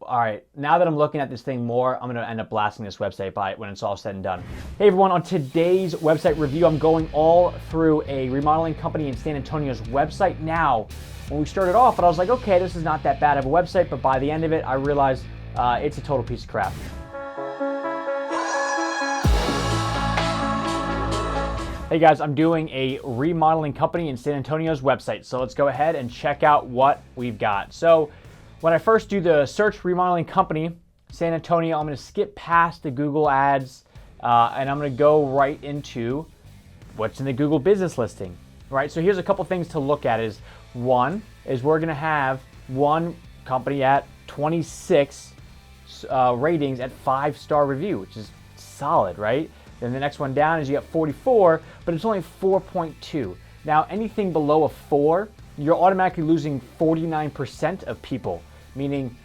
All right, now that I'm looking at this thing more, I'm gonna end up blasting this website by when it's all said and done. Hey everyone, on today's website review, I'm going all through a remodeling company in San Antonio's website. Now, when we started off, I was like, okay, this is not that bad of a website, but by the end of it, I realized it's a total piece of crap. Hey guys, I'm doing a remodeling company in San Antonio's website, so let's go ahead and check out what we've got. So when I first do the search remodeling company, San Antonio, I'm going to skip past the Google ads and I'm going to go right into what's in the Google business listing. Right, so here's a couple things to look at. One is we're going to have one company at 26 ratings at 5-star review, which is solid, right? Then the next one down is you got 44, but it's only 4.2. Now anything below a 4, you're automatically losing 49% of people, meaning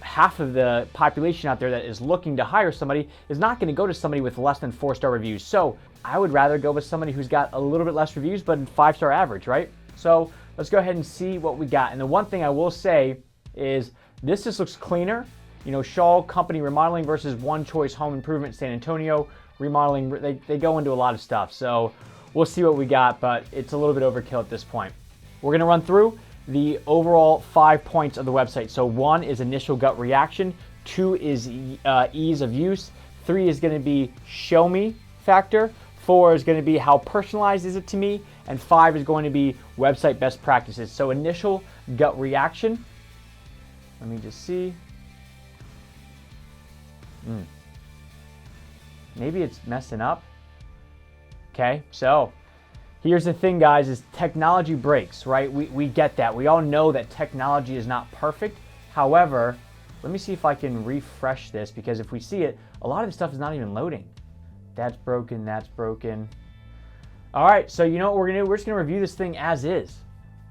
half of the population out there that is looking to hire somebody is not going to go to somebody with less than 4-star reviews. So I would rather go with somebody who's got a little bit less reviews, but 5-star average, right? So let's go ahead and see what we got. And the one thing I will say is this just looks cleaner. You know, Shaw Company Remodeling versus One Choice Home Improvement San Antonio Remodeling, they go into a lot of stuff. So we'll see what we got, but it's a little bit overkill at this point. We're going to run through the overall 5 points of the website. So 1 is initial gut reaction, 2 is ease of use, 3 is going to be show me factor, 4 is going to be how personalized is it to me, and 5 is going to be website best practices. So initial gut reaction, let me just see. Maybe it's messing up. Okay, so here's the thing, guys, is technology breaks, right? We get that. We all know that technology is not perfect. However, let me see if I can refresh this, because if we see it, a lot of the stuff is not even loading. That's broken, that's broken. All right, so you know what we're gonna do? We're just gonna review this thing as is.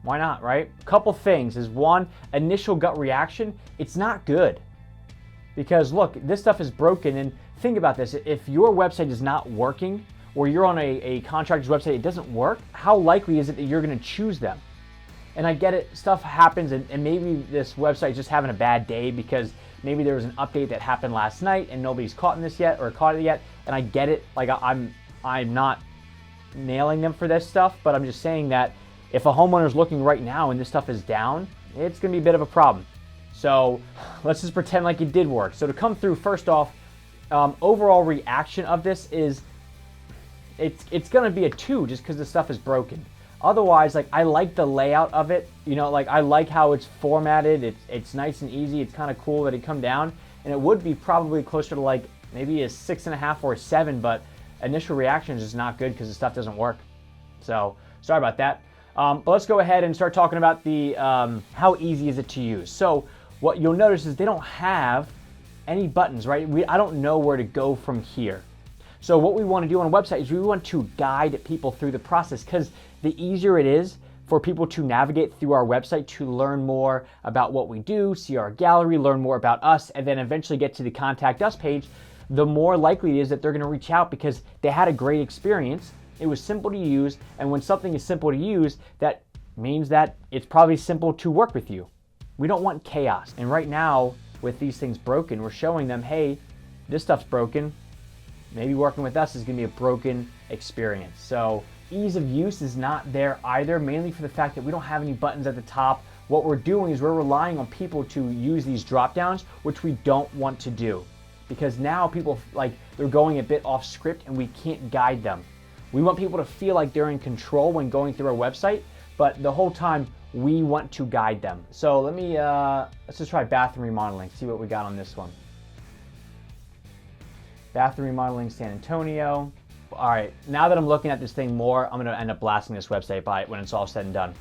Why not, right? A couple things is, 1, initial gut reaction, it's not good. Because look, this stuff is broken, and think about this. If your website is not working, or you're on a contractor's website, it doesn't work, how likely is it that you're gonna choose them? And I get it, stuff happens, and maybe this website is just having a bad day because maybe there was an update that happened last night and nobody's caught it yet, and I get it. Like, I'm not nailing them for this stuff, but I'm just saying that if a homeowner's looking right now and this stuff is down, it's gonna be a bit of a problem. So let's just pretend like it did work. So to come through, first off, overall reaction of this is, it's gonna be a 2 just because the stuff is broken. Otherwise, like, I like the layout of it. You know, like, I like how it's formatted. It's nice and easy. It's kind of cool that it come down, and it would be probably closer to like maybe a 6.5 or a 7, but initial reaction is just not good because the stuff doesn't work. So sorry about that. But let's go ahead and start talking about the how easy is it to use. So what you'll notice is they don't have any buttons, right? I don't know where to go from here. So what we want to do on a website is we want to guide people through the process, because the easier it is for people to navigate through our website to learn more about what we do, see our gallery, learn more about us, and then eventually get to the Contact Us page, the more likely it is that they're going to reach out because they had a great experience. It was simple to use, and when something is simple to use, that means that it's probably simple to work with you. We don't want chaos. And right now, with these things broken, we're showing them, hey, this stuff's broken. Maybe working with us is gonna be a broken experience. So ease of use is not there either, mainly for the fact that we don't have any buttons at the top. What we're doing is we're relying on people to use these drop downs, which we don't want to do. Because now people, like, they're going a bit off script and we can't guide them. We want people to feel like they're in control when going through our website, but the whole time we want to guide them. So let's just try bathroom remodeling, see what we got on this one. Bathroom remodeling San Antonio. All right, now that I'm looking at this thing more, I'm gonna end up blasting this website by when it's all said and done.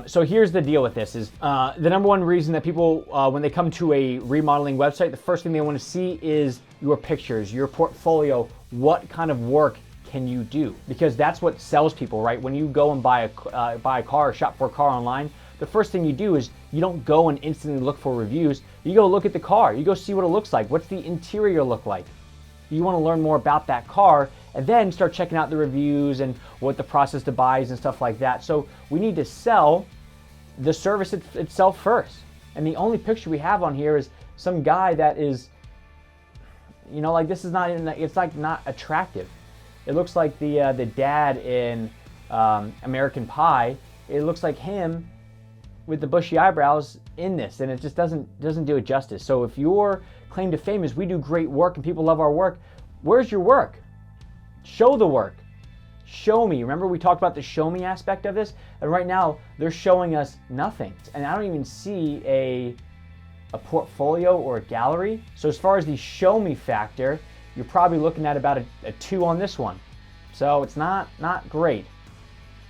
So here's the deal with this is the number one reason that people, when they come to a remodeling website, the first thing they want to see is your pictures, your portfolio, what kind of work can you do? Because that's what sells people, right? When you go and buy a car or shop for a car online, the first thing you do is you don't go and instantly look for reviews. You go look at the car. You go see what it looks like. What's the interior look like? You want to learn more about that car and then start checking out the reviews and what the process to buy is and stuff like that. So we need to sell the service itself first. And the only picture we have on here is some guy that is, like this is not even, it's like not attractive. It looks like the dad in American Pie. It looks like him with the bushy eyebrows in this, and it just doesn't do it justice. So if your claim to fame is we do great work and people love our work, where's your work? Show the work. Show me. Remember we talked about the show me aspect of this? And right now they're showing us nothing. And I don't even see a portfolio or a gallery. So as far as the show me factor, you're probably looking at about a 2 on this one. So it's not great.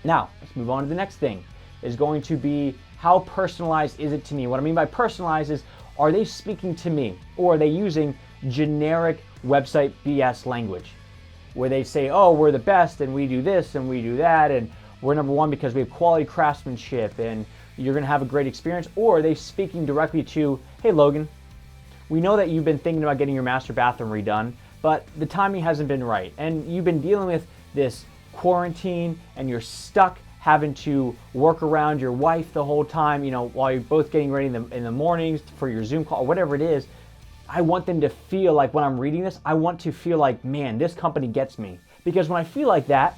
Now, let's move on to the next thing. Is going to be how personalized is it to me? What I mean by personalized is, are they speaking to me, or are they using generic website BS language where they say, oh, we're the best and we do this and we do that and we're number one because we have quality craftsmanship and you're going to have a great experience? Or are they speaking directly to, hey Logan, we know that you've been thinking about getting your master bathroom redone, but the timing hasn't been right and you've been dealing with this quarantine and you're stuck having to work around your wife the whole time, while you're both getting ready in the mornings for your Zoom call or whatever it is. I want them to feel like when I'm reading this, I want to feel like, man, this company gets me. Because when I feel like that,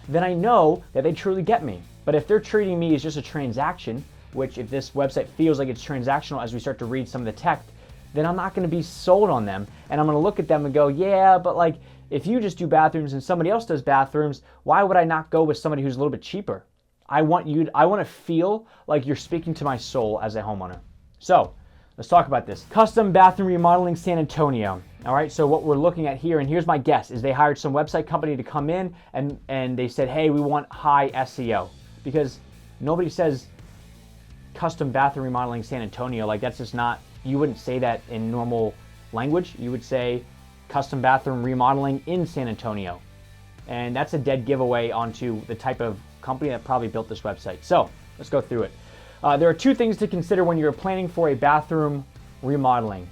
then I know that they truly get me. But if they're treating me as just a transaction, which if this website feels like it's transactional as we start to read some of the text, then I'm not going to be sold on them. And I'm going to look at them and go, yeah, but like if you just do bathrooms and somebody else does bathrooms, why would I not go with somebody who's a little bit cheaper? I want to feel like you're speaking to my soul as a homeowner. So let's talk about this. Custom bathroom remodeling San Antonio. All right, so what we're looking at here, and here's my guess, is they hired some website company to come in and they said, hey, we want high SEO. Because nobody says custom bathroom remodeling San Antonio. Like that's just not, you wouldn't say that in normal language. You would say custom bathroom remodeling in San Antonio. And that's a dead giveaway onto the type of company that probably built this website. So let's go through it. There are 2 things to consider when you're planning for a bathroom remodeling.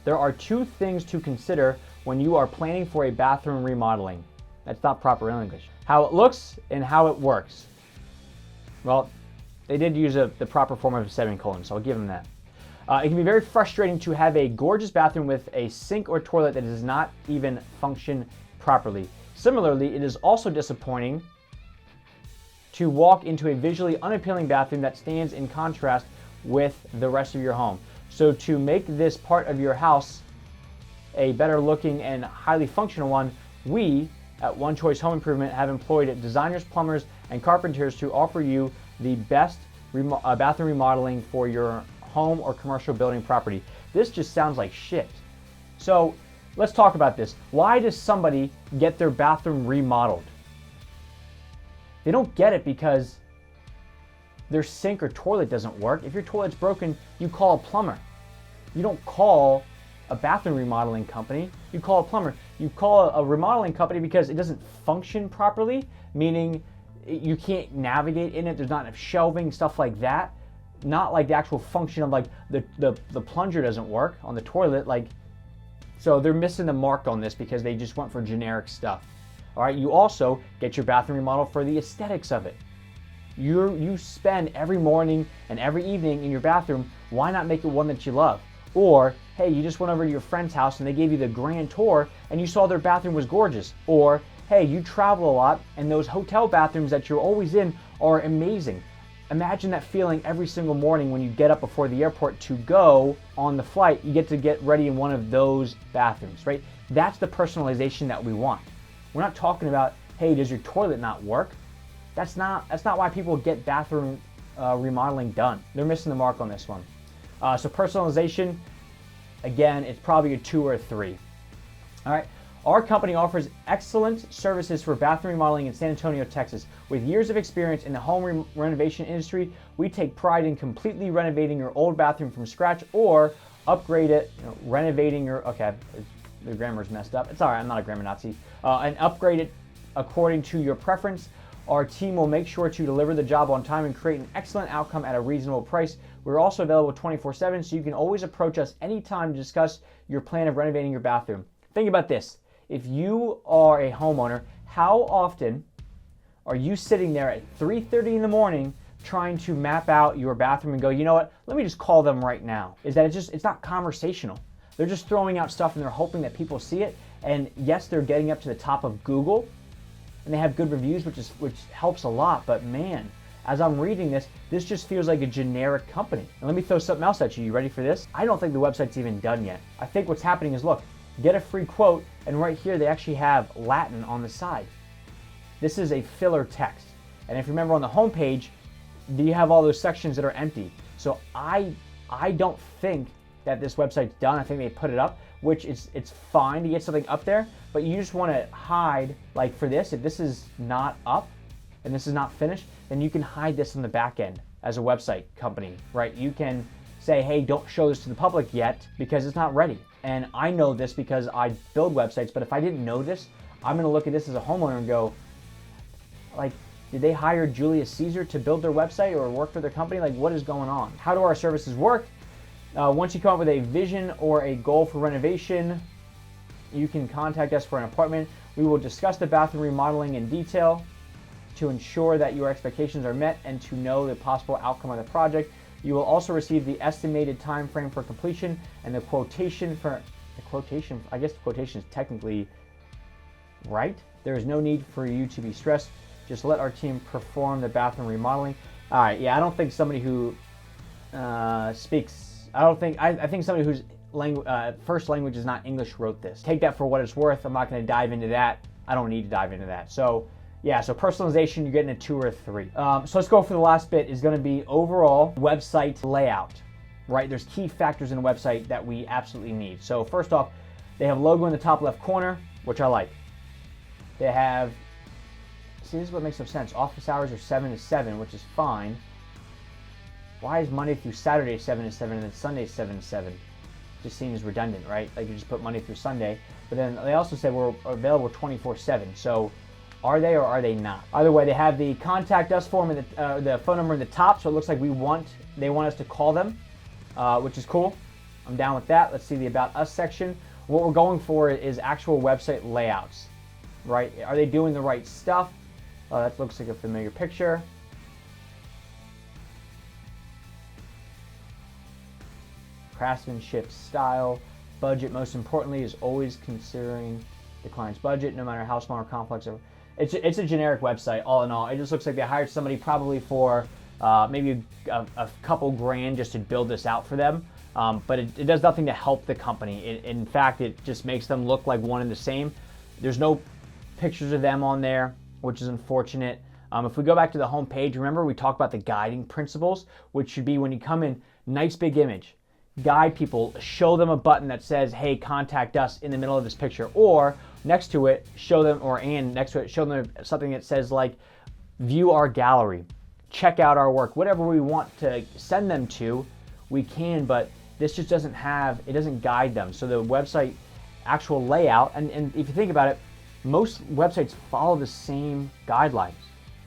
There are 2 things to consider when you are planning for a bathroom remodeling. That's not proper English. How it looks and how it works. Well, they did use the proper form of a semicolon, so I'll give them that. It can be very frustrating to have a gorgeous bathroom with a sink or toilet that does not even function properly. Similarly, it is also disappointing to walk into a visually unappealing bathroom that stands in contrast with the rest of your home. So to make this part of your house a better looking and highly functional one, we at One Choice Home Improvement have employed designers, plumbers, and carpenters to offer you the best bathroom remodeling for your home or commercial building property. This just sounds like shit. So let's talk about this. Why does somebody get their bathroom remodeled? They don't get it because their sink or toilet doesn't work. If your toilet's broken, you call a plumber. You don't call a bathroom remodeling company. You call a plumber. You call a remodeling company because it doesn't function properly, meaning you can't navigate in it. There's not enough shelving, stuff like that. Not like the actual function of like the plunger doesn't work on the toilet. So they're missing the mark on this because they just went for generic stuff. All right, you also get your bathroom remodel for the aesthetics of it. You spend every morning and every evening in your bathroom. Why not make it one that you love? Or, hey, you just went over to your friend's house and they gave you the grand tour and you saw their bathroom was gorgeous. Or, hey, you travel a lot and those hotel bathrooms that you're always in are amazing. Imagine that feeling every single morning when you get up before the airport to go on the flight. You get to get ready in one of those bathrooms, right? That's the personalization that we want. We're not talking about, hey, does your toilet not work? That's not why people get bathroom remodeling done. They're missing the mark on this one. So personalization, again, it's probably a 2 or a 3. All right. Our company offers excellent services for bathroom remodeling in San Antonio, Texas. With years of experience in the home renovation industry, we take pride in completely renovating your old bathroom from scratch or upgrade it, renovating your, okay, the grammar's messed up. It's all right, I'm not a grammar Nazi. And upgrade it according to your preference. Our team will make sure to deliver the job on time and create an excellent outcome at a reasonable price. We're also available 24/7, so you can always approach us anytime to discuss your plan of renovating your bathroom. Think about this. If you are a homeowner, how often are you sitting there at 3:30 in the morning trying to map out your bathroom and go, you know what, let me just call them right now, is that it's not conversational. They're just throwing out stuff and they're hoping that people see it. And yes, they're getting up to the top of Google and they have good reviews, which helps a lot. But man, as I'm reading this just feels like a generic company. And let me throw something else at you. You ready for this? I don't think the website's even done yet. I think what's happening is, look, get a free quote, and right here they actually have Latin on the side. This is a filler text. And if you remember on the home page, you have all those sections that are empty. So I don't think that this website's done. I think they put it up, which it's fine to get something up there, but you just want to hide, like for this, if this is not up and this is not finished, then you can hide this on the back end as a website company, right? You can say, hey, don't show this to the public yet because it's not ready. And I know this because I build websites, but if I didn't know this, I'm gonna look at this as a homeowner and go, like, did they hire Julius Caesar to build their website or work for their company? Like, what is going on? How do our services work? Once you come up with a vision or a goal for renovation, you can contact us for an appointment. We will discuss the bathroom remodeling in detail to ensure that your expectations are met and to know the possible outcome of the project. You will also receive the estimated time frame for completion and the quotation for the quotation. I guess the quotation is technically right. There is no need for you to be stressed. Just let our team perform the bathroom remodeling. All right, yeah, I don't think somebody who speaks. I think somebody whose first language is not English wrote this. Take that for what it's worth. I'm not going to dive into that. I don't need to dive into that. So yeah, so personalization, you're getting a 2 or a 3. So let's go for the last bit. Is going to be overall website layout, right? There's key factors in a website that we absolutely need. So first off, they have logo in the top left corner, which I like. They have, see, this is what makes no sense. Office hours are 7 to 7, which is fine. Why is Monday through Saturday 7 to 7 and then Sunday 7 to 7? Just seems redundant, right? Like you just put Monday through Sunday. But then they also said we're available 24/7. So are they or are they not? Either way, they have the contact us form and the phone number in the top. So it looks like they want us to call them, which is cool. I'm down with that. Let's see the About Us section. What we're going for is actual website layouts, right? Are they doing the right stuff? That looks like a familiar picture. Craftsmanship, style, budget, most importantly, is always considering the client's budget, no matter how small or complex. It's a generic website, all in all. It just looks like they hired somebody probably for maybe a couple grand just to build this out for them. But it does nothing to help the company. In fact, it just makes them look like one and the same. There's no pictures of them on there, which is unfortunate. If we go back to the home page, remember we talked about the guiding principles, which should be when you come in, nice big image. Guide people, show them a button that says, hey, contact us in the middle of this picture, or next to it, show them, next to it, show them something that says like, view our gallery, check out our work, whatever we want to send them to, we can, but this just doesn't guide them. So the website actual layout, and if you think about it, most websites follow the same guidelines,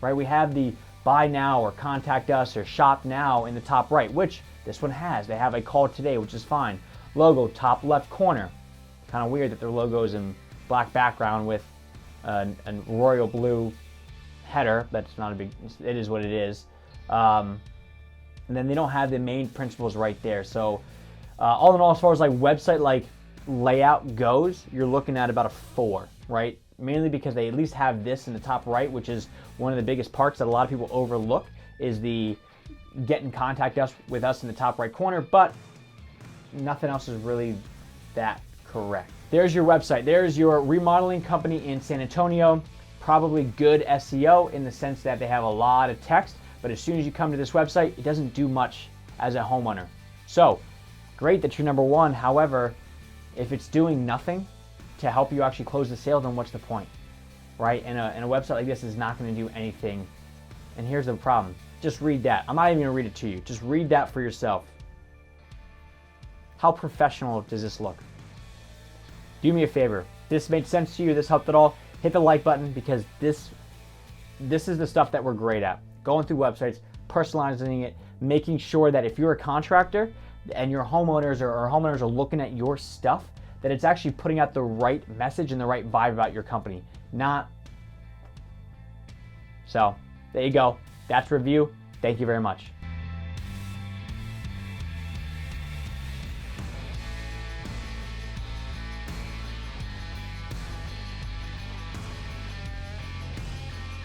right? We have the buy now or contact us or shop now in the top right, which this one has. They have a call today, which is fine. Logo, top left corner. Kind of weird that their logo is in black background with a royal blue header. That's not a big, it is what it is. And then they don't have the main principles right there. So all in all, as far as like website like layout goes, you're looking at about a 4, right? Mainly because they at least have this in the top right, which is one of the biggest parts that a lot of people overlook, is the get in contact with us in the top right corner, but nothing else is really that correct. There's your website. There's your remodeling company in San Antonio. Probably good SEO in the sense that they have a lot of text, but as soon as you come to this website, it doesn't do much as a homeowner. So great that you're number 1. However, if it's doing nothing to help you actually close the sale, then what's the point, right? And a website like this is not going to do anything. And here's the problem. Just read that. I'm not even going to read it to you. Just read that for yourself. How professional does this look? Do me a favor. If this made sense to you, this helped at all, hit the like button, because this is the stuff that we're great at. Going through websites, personalizing it, making sure that if you're a contractor and your homeowners are looking at your stuff, that it's actually putting out the right message and the right vibe about your company. So there you go. That's review. Thank you very much.